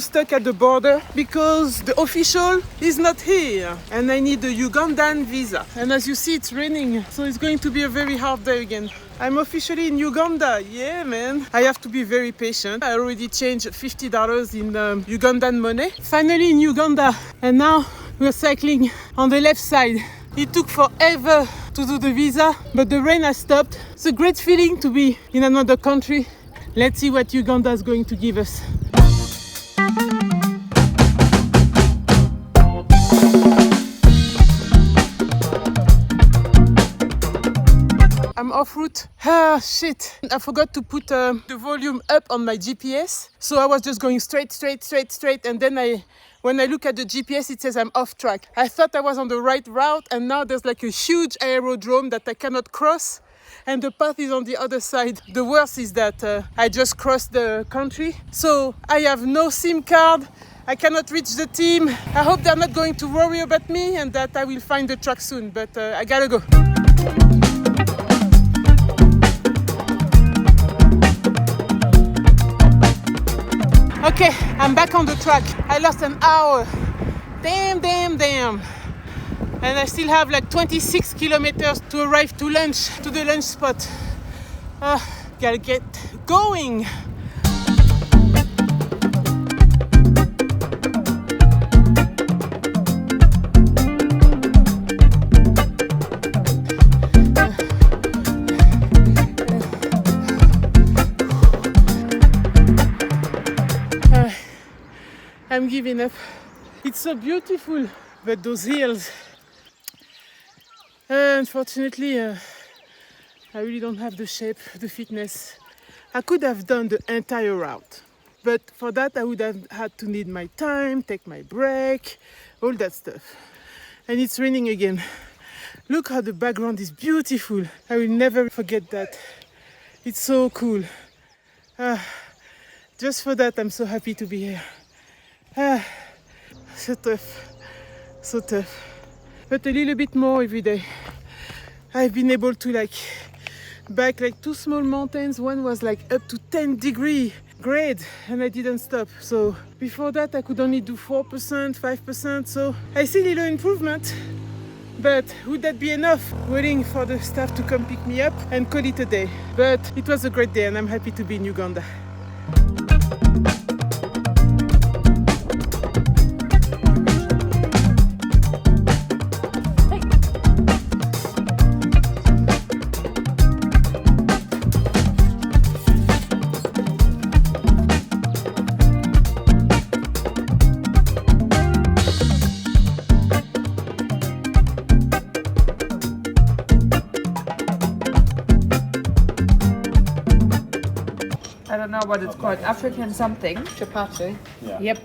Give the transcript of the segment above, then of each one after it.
stuck at the border because the official is not here and I need a Ugandan visa. And as you see, it's raining, so it's going to be a very hard day again. I'm officially in Uganda. Yeah, man. I have to be very patient. I already changed $50 in Ugandan money. Finally in Uganda. And now we're cycling on the left side. It took forever to do the visa, but the rain has stopped. It's a great feeling to be in another country. Let's see what Uganda is going to give us. I'm off route. Ah, shit. I forgot to put the volume up on my GPS. So I was just going straight. And then when I look at the GPS, it says I'm off track. I thought I was on the right route, and now there's like a huge aerodrome that I cannot cross. And the path is on the other side. The worst is that I just crossed the country. So I have no SIM card. I cannot reach the team. I hope they're not going to worry about me and that I will find the track soon. But I gotta go. Okay, I'm back on the track. I lost an hour. Damn. And I still have like 26 kilometers to arrive to the lunch spot. Gotta get going. I'm giving up. It's so beautiful, but those hills. Unfortunately, I really don't have the shape, the fitness. I could have done the entire route, but for that I would have had to need my time, take my break, all that stuff. And it's raining again. Look how the background is beautiful. I will never forget that. It's so cool. Just for that, I'm so happy to be here. So tough. But a little bit more every day. I've been able to bike like 2 small mountains. One was like up to 10-degree grade and I didn't stop. So before that I could only do 4%, 5%. So I see little improvement. But would that be enough? Waiting for the staff to come pick me up and call it a day. But it was a great day and I'm happy to be in Uganda. I don't know what it's called. African something. Chapati. Yeah. Yep.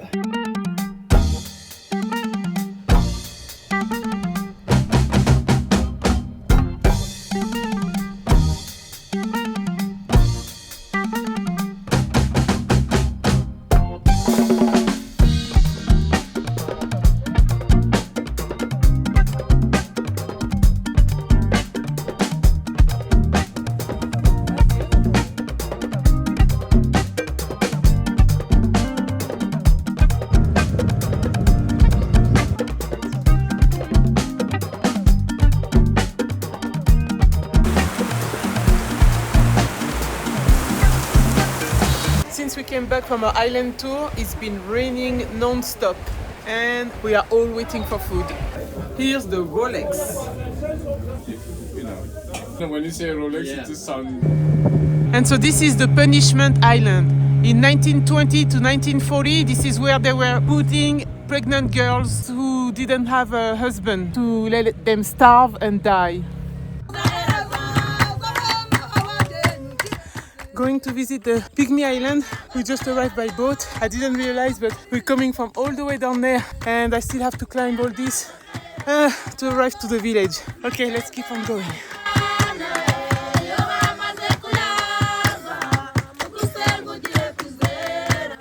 Since we came back from our island tour, it's been raining non-stop and we are all waiting for food. Here's the Rolex. You know, when you say Rolex, it just sounds. And so this is the Punishment Island. In 1920 to 1940, this is where they were putting pregnant girls who didn't have a husband to let them starve and die. Going to visit the Pygmy Island. We just arrived by boat. I didn't realize, but we're coming from all the way down there and I still have to climb all this to arrive to the village. Okay, let's keep on going.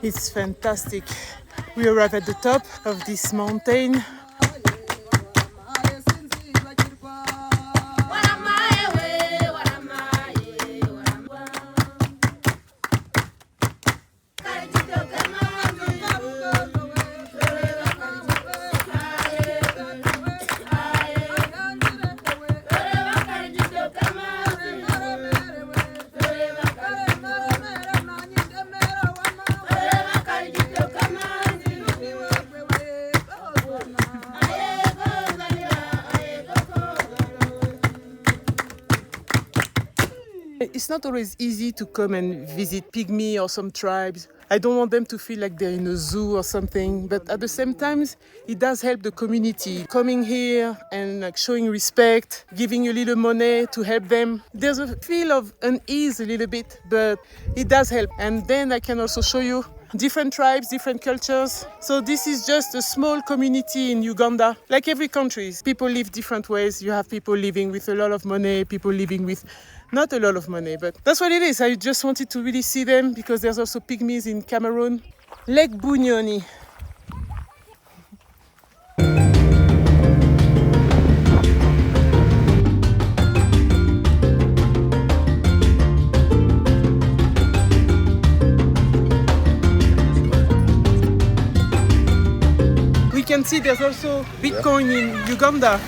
It's fantastic. We arrive at the top of this mountain. it's not always easy to come and visit pygmy or some tribes. I don't want them to feel like they're in a zoo or something, but at the same time, it does help the community. Coming here and like showing respect, giving a little money to help them. There's a feel of unease a little bit, but it does help. And then I can also show you different tribes, different cultures. So this is just a small community in Uganda. Like every country, people live different ways. You have people living with a lot of money, people living with not a lot of money, but that's what it is. I just wanted to really see them because there's also pygmies in Cameroon. Lake Bunyoni. We can see there's also Bitcoin in Uganda.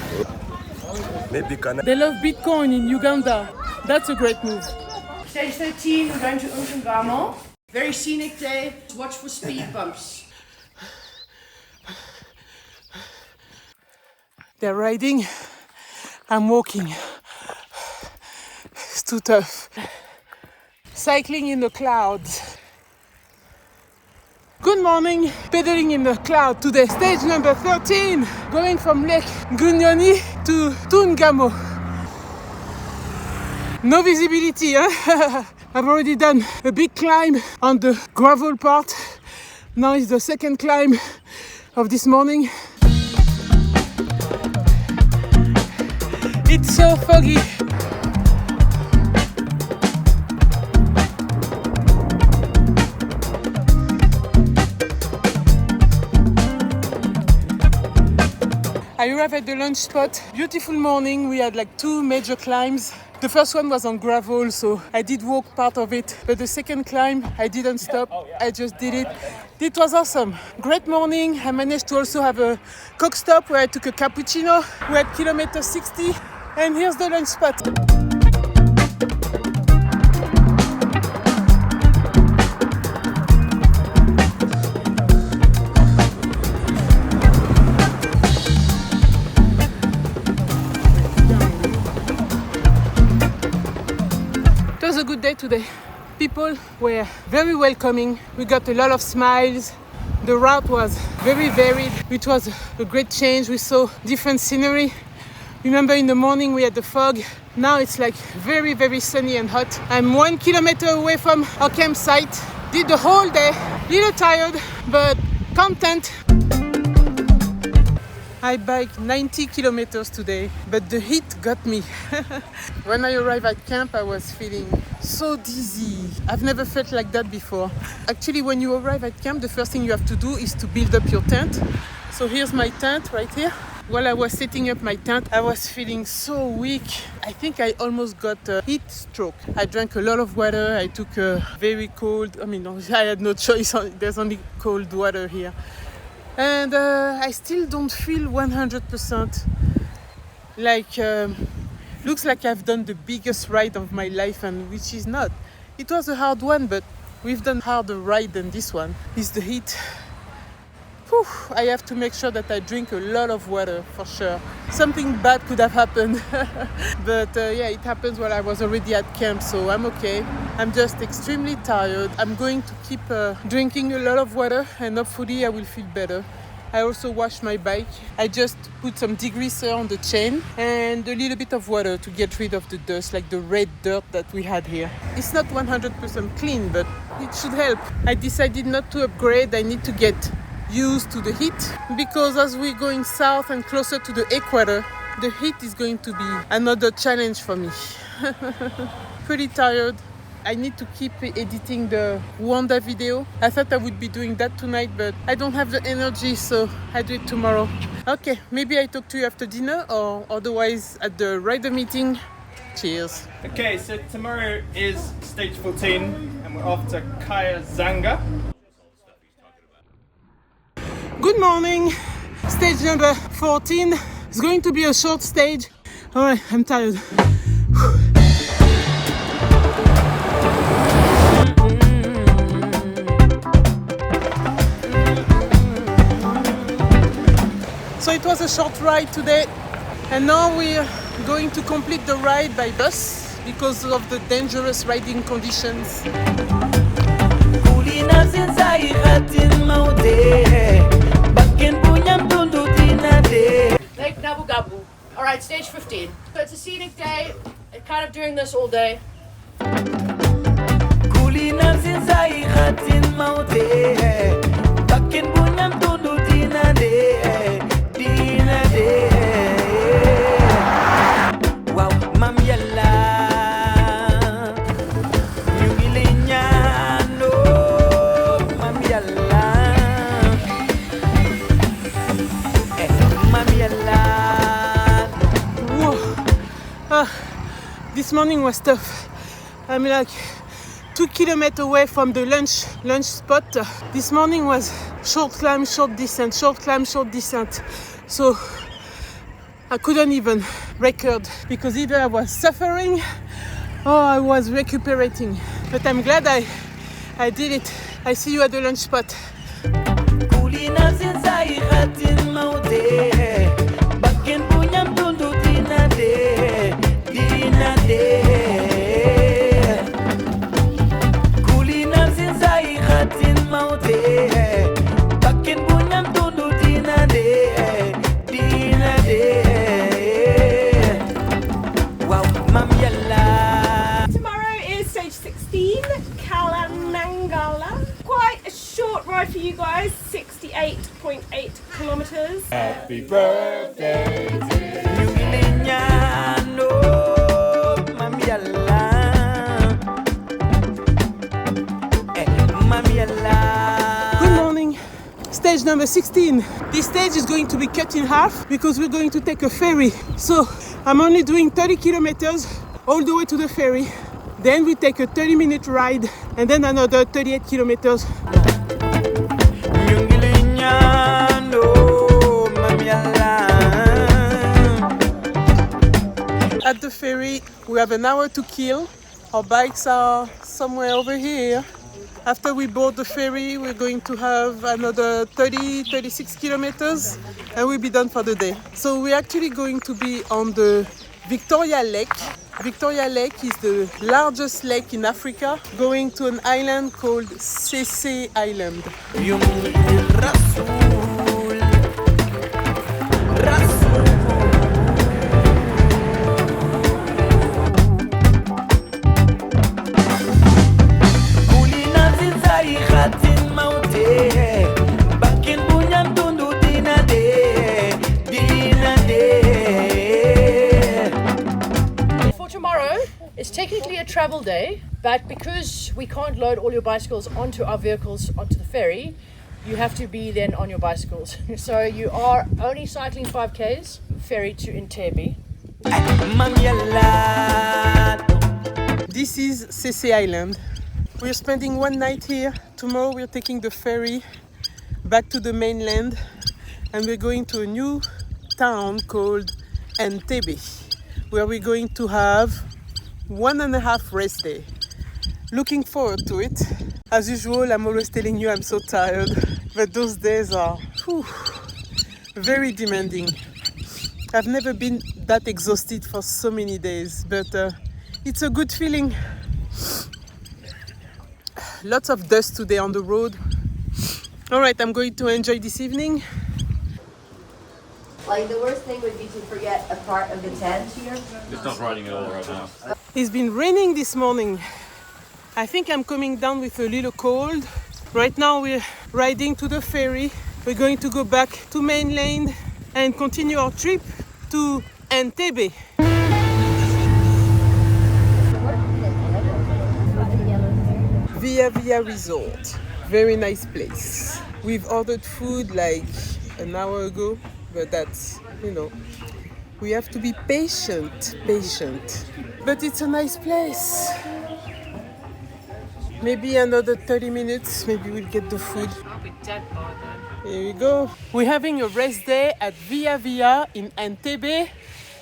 They love Bitcoin in Uganda. That's a great move. Stage 13, we're going to Uganda. Very scenic day. Watch for speed bumps. They're riding, I'm walking. It's too tough. Cycling in the clouds. Good morning, pedaling in the cloud today. Stage number 13, going from Lake Bunyoni to Tungamo. No visibility, huh? I've already done a big climb on the gravel part. Now is the second climb of this morning. It's so foggy. I arrived at the lunch spot. Beautiful morning. We had like 2 major climbs. The first one was on gravel, so I did walk part of it. But the second climb, I didn't stop. I just did it. It was awesome. Great morning. I managed to also have a coke stop where I took a cappuccino. We're at kilometer 60. And here's the lunch spot. It was a good day today. People were very welcoming. We got a lot of smiles. The route was very varied. It was a great change. We saw different scenery. Remember in the morning we had the fog. Now it's like very, very sunny and hot. I'm 1 kilometer away from our campsite. Did the whole day. Little tired, but content. I biked 90 kilometers today, but the heat got me. When I arrived at camp, I was feeling so dizzy. I've never felt like that before. Actually, when you arrive at camp, the first thing you have to do is to build up your tent. So here's my tent right here. While I was setting up my tent, I was feeling so weak. I think I almost got a heat stroke. I drank a lot of water. I took a very cold, I had no choice. There's only cold water here. And I still don't feel 100%. Looks like I've done the biggest ride of my life, and which is not. It was a hard one, but we've done harder ride than this one. It's the heat. Whew, I have to make sure that I drink a lot of water for sure. Something bad could have happened. But yeah, it happens while I was already at camp, so I'm okay. I'm just extremely tired. I'm going to keep drinking a lot of water and hopefully I will feel better. I also washed my bike. I just put some degreaser on the chain and a little bit of water to get rid of the dust, like the red dirt that we had here. It's not 100% clean, but it should help. I decided not to upgrade. I need to get used to the heat because as we're going south and closer to the equator, the heat is going to be another challenge for me. Pretty tired. I need to keep editing the Rwanda video. I thought I would be doing that tonight, but I don't have the energy, so I do it tomorrow. Okay, maybe I talk to you after dinner or otherwise at the rider meeting. Cheers. Okay, so tomorrow is stage 14 and we're off to Kayazanga. Good morning. Stage number 14. It's going to be a short stage. All right, I'm tired. So it was a short ride today, and now we're going to complete the ride by bus. because of the dangerous riding conditions. Lake Nabugabu. Alright, stage 15. So it's a scenic day. I'm kind of doing this all day. This morning was tough. I'm like 2 kilometers away from the lunch spot. This morning was short climb, short descent, short climb, short descent. So I couldn't even record because either I was suffering or I was recuperating. But I'm glad I did it. I see you at the lunch spot. Tomorrow is stage 16, Kalanangala. Quite a short ride for you guys, 68.8 kilometers. Happy birthday to Good morning. Stage number 16. This stage is going to be cut in half because we're going to take a ferry. So I'm only doing 30 kilometers all the way to the ferry. Then we take a 30-minute ride and then another 38 kilometers. At the ferry, we have an hour to kill. Our bikes are somewhere over here. After we board the ferry, we're going to have another 36 kilometers and we'll be done for the day. So we're actually going to be on the Victoria Lake. Victoria Lake is the largest lake in Africa, going to an island called Sese Island. It's technically a travel day, but because we can't load all your bicycles onto our vehicles onto the ferry, you have to be then on your bicycles. So you are only cycling 5Ks, ferry to Entebbe. This is Sese Island. We're spending one night here. Tomorrow we're taking the ferry back to the mainland and we're going to a new town called Entebbe, where we're going to have 1.5 rest day. Looking forward to it. As usual, I'm always telling you I'm so tired, but those days are very demanding. I've never been that exhausted for so many days, but it's a good feeling. Lots of dust today on the road. All right, I'm going to enjoy this evening. Like the worst thing would be to forget a part of the tent here. It's not raining at all right now. It's been raining this morning. I think I'm coming down with a little cold. Right now we're riding to the ferry. We're going to go back to mainland and continue our trip to Entebbe. Via Resort. Very nice place. We've ordered food like an hour ago, but that's, we have to be patient. But it's a nice place. Maybe another 30 minutes, maybe we'll get the food. I'll be dead by then. Here we go. We're having a rest day at Via in Entebbe,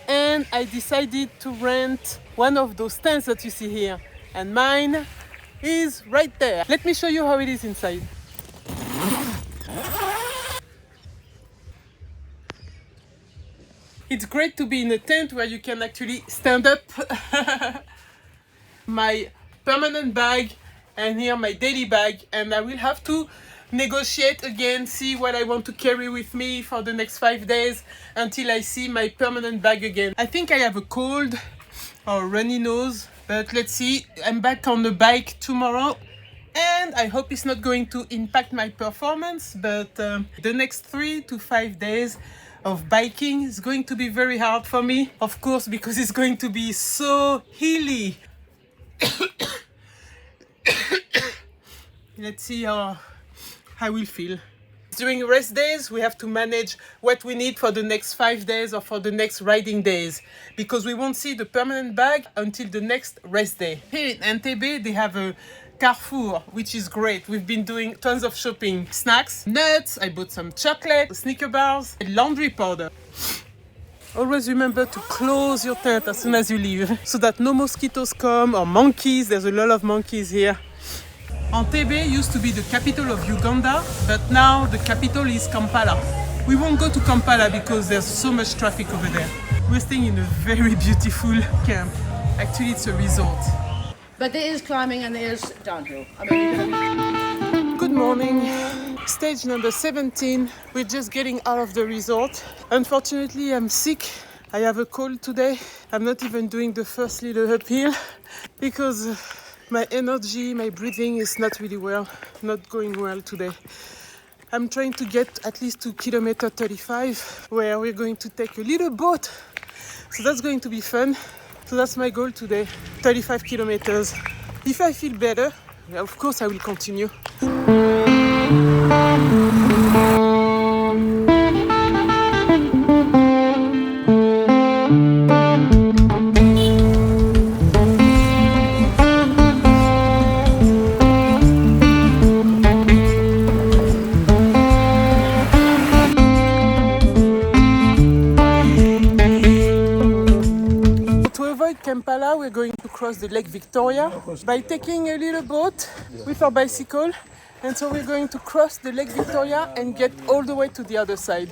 and I decided to rent one of those tents that you see here. And mine is right there. Let me show you how it is inside. It's great to be in a tent where you can actually stand up. my permanent bag and here my daily bag, and I will have to negotiate again, see what I want to carry with me for the next 5 days until I see my permanent bag again. I think I have a cold or runny nose, but let's see. I'm back on the bike tomorrow and I hope it's not going to impact my performance, but the next 3 to 5 days of biking is going to be very hard for me, of course, because it's going to be so hilly. Let's see how I will feel. During rest days, we have to manage what we need for the next 5 days or for the next riding days, because we won't see the permanent bag until the next rest day. Here in Entebbe, they have a Carrefour, which is great. We've been doing tons of shopping. Snacks, nuts, I bought some chocolate, Snicker bars, and laundry powder. Always remember to close your tent as soon as you leave, so that no mosquitoes come or monkeys. There's a lot of monkeys here. Entebbe used to be the capital of Uganda, but now the capital is Kampala. We won't go to Kampala because there's so much traffic over there. We're staying in a very beautiful camp. Actually, it's a resort. But there is climbing and there is downhill. I mean, you're gonna Good morning. Stage number 17. We're just getting out of the resort. Unfortunately, I'm sick. I have a cold today. I'm not even doing the first little uphill because my energy, my breathing is not really well, not going well today. I'm trying to get at least to kilometer 35, where we're going to take a little boat. So that's going to be fun. So that's my goal today, 35 kilometers. If I feel better, of course I will continue. Kampala, we're going to cross the Lake Victoria by taking a little boat with our bicycle, and so we're going to cross the Lake Victoria and get all the way to the other side.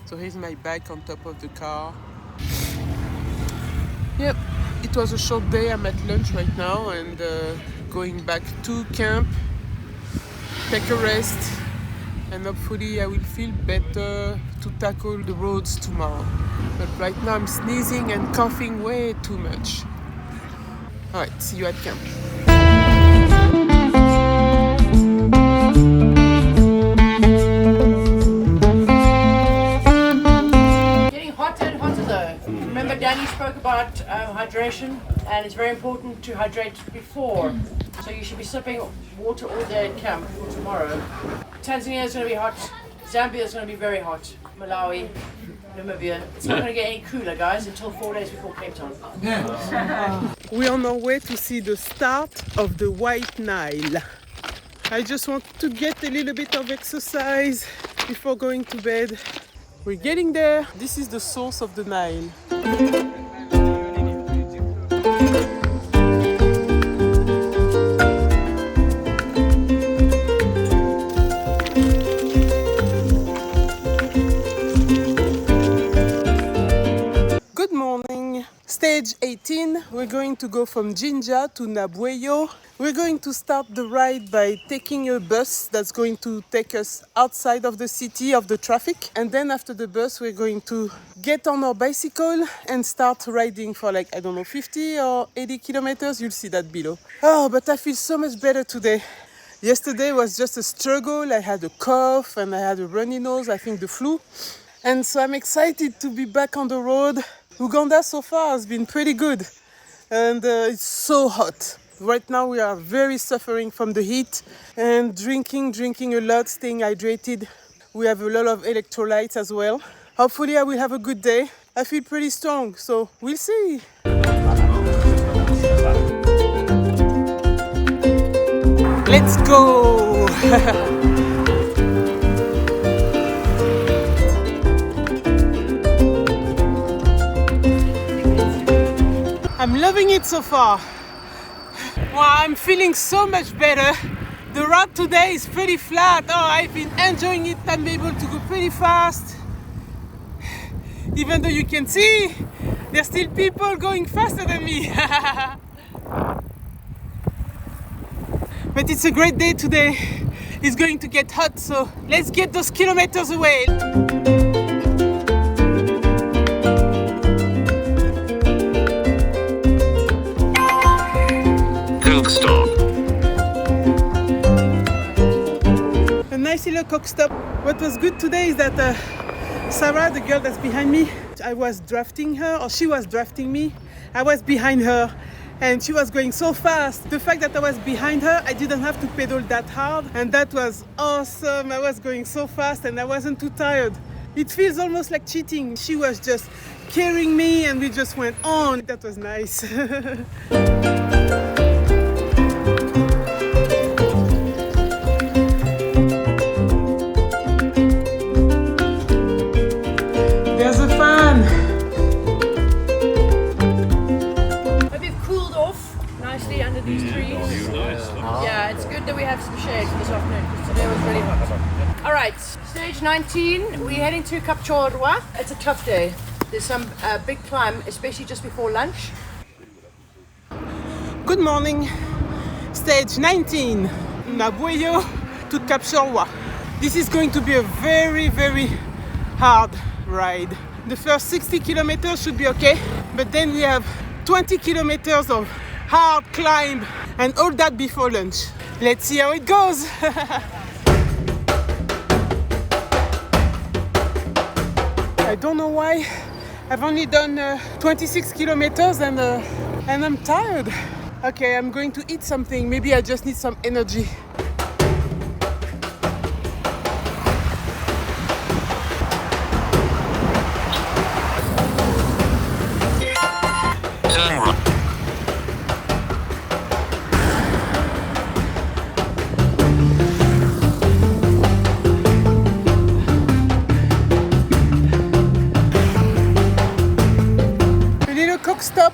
So here's my bike on top of the car. Yep, it was a short day. I'm at lunch right now and going back to camp, take a rest, and hopefully I will feel better to tackle the roads tomorrow. But right now I'm sneezing and coughing way too much. Alright, see you at camp. Remember Danny spoke about hydration, and it's very important to hydrate before. So you should be sipping water all day at camp for tomorrow. Tanzania is going to be hot. Zambia is going to be very hot. Malawi, Namibia. It's not going to get any cooler, guys, until 4 days before Cape Town. We're on our way to see the start of the White Nile. I just want to get a little bit of exercise before going to bed. We're getting there. This is the source of the Nile. Good morning. Stage 18, we're going to go from Jinja to Nabweyo. We're going to start the ride by taking a bus that's going to take us outside of the city, of the traffic. And then after the bus, we're going to get on our bicycle and start riding for like, I don't know, 50 or 80 kilometers. You'll see that below. Oh, but I feel so much better today. Yesterday was just a struggle. I had a cough and I had a runny nose, I think the flu. And so I'm excited to be back on the road. Uganda so far has been pretty good. And it's so hot. Right now we are very suffering from the heat and drinking a lot, staying hydrated. We have a lot of electrolytes as well. Hopefully I will have a good day. I feel pretty strong, so we'll see. Let's go! I'm I'm loving it so far. Well, I'm feeling so much better. The road today is pretty flat. Oh, I've been enjoying it. I'm able to go pretty fast. Even though you can see, there's still people going faster than me. But it's a great day today. It's going to get hot, so let's get those kilometers away. Coke stop. A nice little Coke stop. What was good today is that Sarah, the girl that's behind me, I was drafting her, or she was drafting me. I was behind her and she was going so fast. The fact that I was behind her, I didn't have to pedal that hard, and that was awesome. I was going so fast and I wasn't too tired. It feels almost like cheating. She was just carrying me and we just went on. That was nice. There's a fan. Hope you've cooled off nicely under these trees. Yeah, it's good that we have some shade for this afternoon because today was really hot. All right, stage 19. We're heading to Cairo. It's a tough day. There's some big climb, especially just before lunch. Good morning. Stage 19. Nabuyo to Cairo. This is going to be a very, very hard ride. The first 60 kilometers should be okay, but then we have 20 kilometers of hard climb and all that before lunch. Let's see how it goes. I don't know why. I've only done 26 kilometers and I'm tired. Okay, I'm going to eat something. Maybe I just need some energy. Turn right. Stop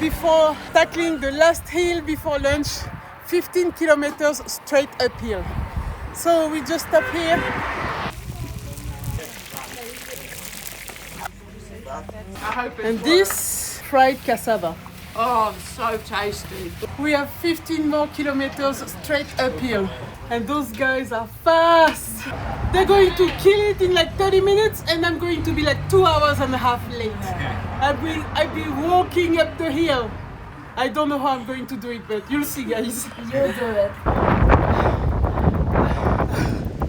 before tackling the last hill before lunch, 15 kilometers straight uphill. So we just stop here. And this fried cassava. Oh, so tasty. We have 15 more kilometers straight uphill. And those guys are fast. They're going to kill it in like 30 minutes and I'm going to be like 2 hours and a half late. I'll be walking up the hill. I don't know how I'm going to do it, but you'll see, guys. You'll do it.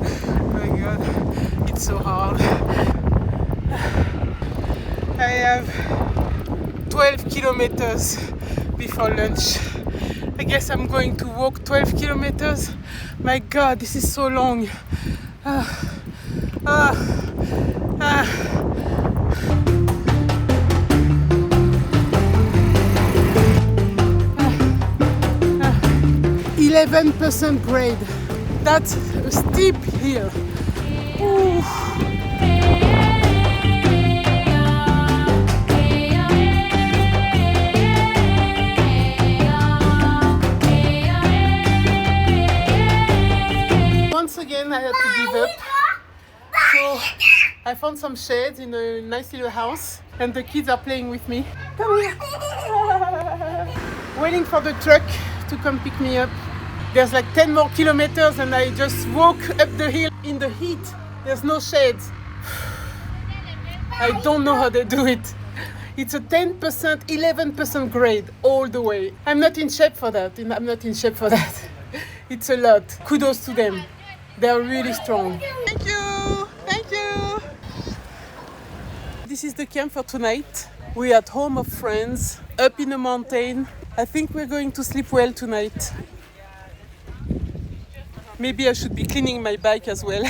Oh my God, it's so hard. I have 12 kilometers before lunch. I guess I'm going to walk 12 kilometers. My God, this is so long. 11% grade. That's a steep hill. Ooh. Once again, I had to give up. So I found some shade in a nice little house, and the kids are playing with me. Come here. Waiting for the truck to come pick me up. There's like 10 more kilometers and I just walk up the hill in the heat. There's no shade. I don't know how they do it. It's a 10%, 11% grade all the way. I'm not in shape for that. It's a lot. Kudos to them. They're really strong. Thank you. Thank you. This is the camp for tonight. We're at home of friends, up in the mountain. I think we're going to sleep well tonight. Maybe I should be cleaning my bike as well.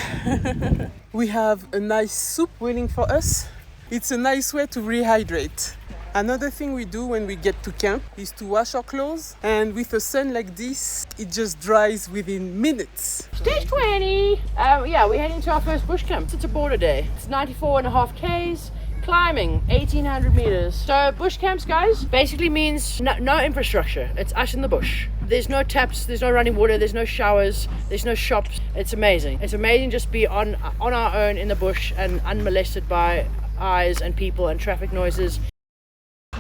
We have a nice soup waiting for us. It's a nice way to rehydrate. Another thing we do when we get to camp is to wash our clothes, and with a sun like this, it just dries within minutes. Stage 20. Yeah, we're heading to our first bush camp. It's a border day. It's 94.5 Ks. climbing 1800 meters. So bush camps, guys, basically means no infrastructure. It's us in the bush. There's no taps, there's no running water, there's no showers, there's no shops. It's amazing. It's amazing just be on our own in the bush and unmolested by eyes and people and traffic noises.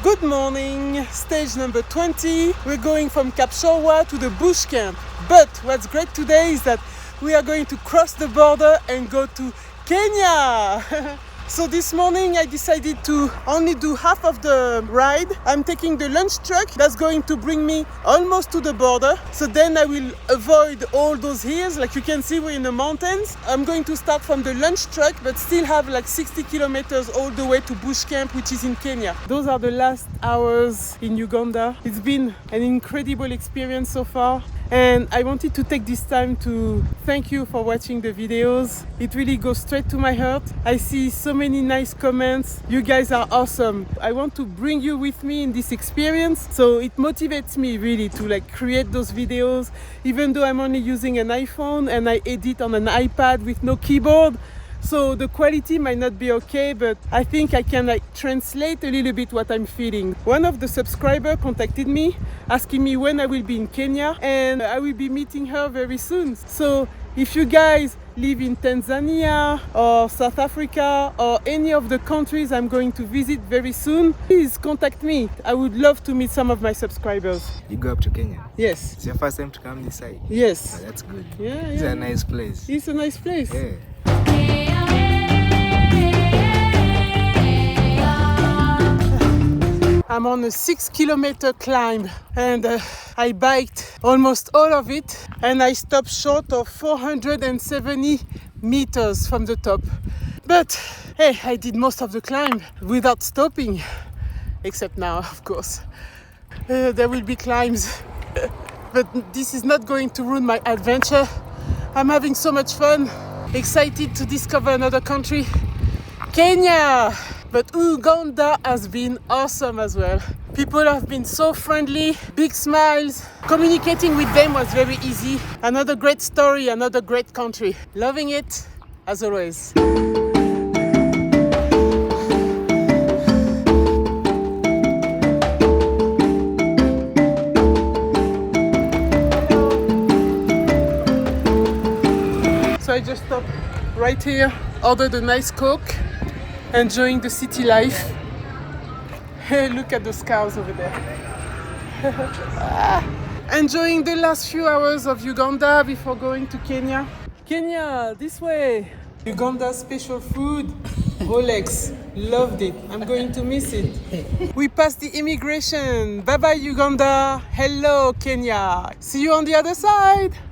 Good morning, stage number 20. We're going from Kapshorwa to the bush camp. But what's great today is that we are going to cross the border and go to Kenya. So this morning I decided to only do half of the ride. I'm taking the lunch truck that's going to bring me almost to the border. So then I will avoid all those hills. Like you can see, we're in the mountains. I'm going to start from the lunch truck but still have like 60 kilometers all the way to bush camp, which is in Kenya. Those are the last hours in Uganda. It's been an incredible experience so far. And I wanted to take this time to thank you for watching the videos. It really goes straight to my heart. I see so many nice comments. You guys are awesome. I want to bring you with me in this experience. So it motivates me really to like create those videos, even though I'm only using an iPhone and I edit on an iPad with no keyboard. So the quality might not be okay, but I think I can like translate a little bit what I'm feeling. One of the subscribers contacted me asking me when I will be in Kenya, and I will be meeting her very soon. So if you guys live in Tanzania or South Africa or any of the countries I'm going to visit very soon, please contact me. I would love to meet some of my subscribers. You go up to Kenya? Yes. It's your first time to come this side? Yes. Oh, that's good. Yeah, It's yeah. a nice place. It's a nice place. Yeah. I'm on a 6-kilometer climb and I biked almost all of it and I stopped short of 470 meters from the top. But hey, I did most of the climb without stopping, except now, of course. There will be climbs, but this is not going to ruin my adventure. I'm having so much fun, excited to discover another country, Kenya. But Uganda has been awesome as well. People have been so friendly, big smiles. Communicating with them was very easy. Another great story, another great country. Loving it, as always. So I just stopped right here, ordered a nice Coke, enjoying the city life. Hey, look at those cows over there. Enjoying the last few hours of Uganda before going to Kenya. Kenya, this way. Uganda's special food, Rolex. Loved it. I'm going to miss it. We passed the immigration. Bye bye, Uganda. Hello, Kenya. See you on the other side.